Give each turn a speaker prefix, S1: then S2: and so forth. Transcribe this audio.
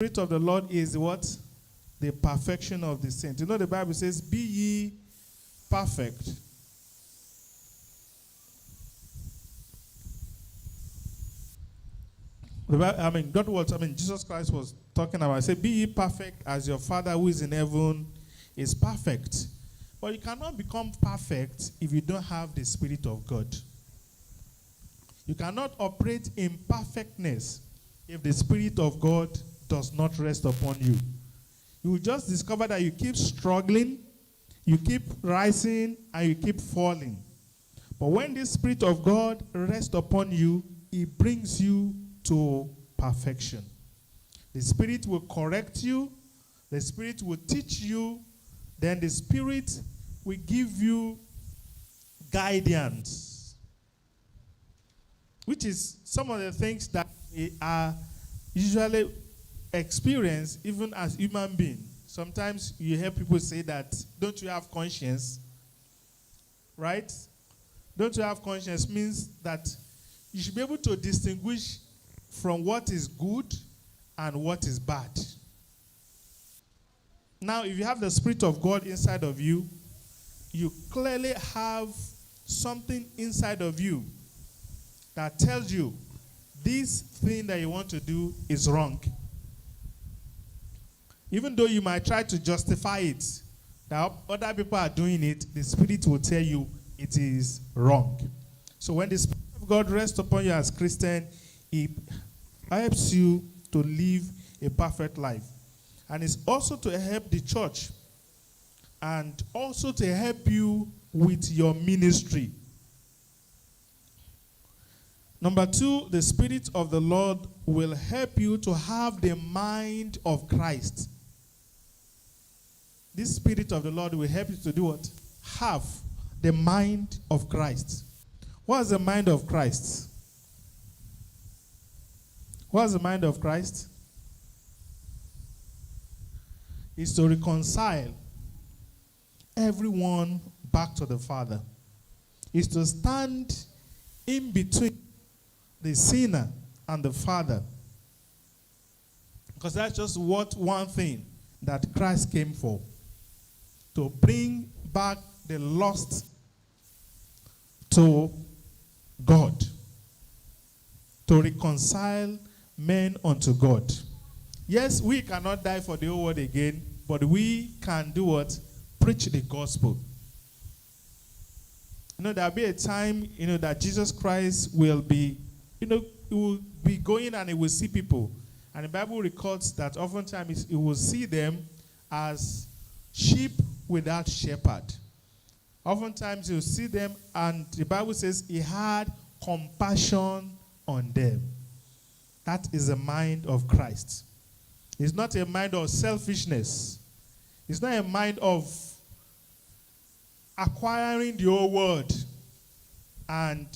S1: Spirit of the Lord is what? The perfection of the saints. You know the Bible says, be ye perfect. Jesus Christ was talking about, say, be ye perfect as your Father who is in heaven is perfect. But you cannot become perfect if you don't have the Spirit of God. You cannot operate in perfectness if the Spirit of God does not rest upon you. You will just discover that you keep struggling, you keep rising, and you keep falling. But when the Spirit of God rests upon you, it brings you to perfection. The Spirit will correct you, the Spirit will teach you, then the Spirit will give you guidance, which is some of the things that we are usually experience even as human beings. Sometimes you hear people say that, don't you have conscience? Right? Don't you have conscience means that you should be able to distinguish from what is good and what is bad. Now, if you have the Spirit of God inside of you, you clearly have something inside of you that tells you this thing that you want to do is wrong. Even though you might try to justify it, that other people are doing it, the Spirit will tell you it is wrong. So when the Spirit of God rests upon you as Christian, it helps you to live a perfect life. And it's also to help the church and also to help you with your ministry. Number 2, the Spirit of the Lord will help you to have the mind of Christ. This Spirit of the Lord will help you to do what? Have the mind of Christ. What is the mind of Christ? What is the mind of Christ? Is to reconcile everyone back to the Father. Is to stand in between the sinner and the Father. Because that's just one thing that Christ came for. To bring back the lost to God. To reconcile men unto God. Yes, we cannot die for the whole world again, but we can do what? Preach the gospel. There'll be a time, that Jesus Christ will be, he will be going and he will see people. And the Bible records that oftentimes he will see them as sheep without shepherd. Oftentimes you see them and the Bible says he had compassion on them. That is the mind of Christ. It's not a mind of selfishness. It's not a mind of acquiring the whole world and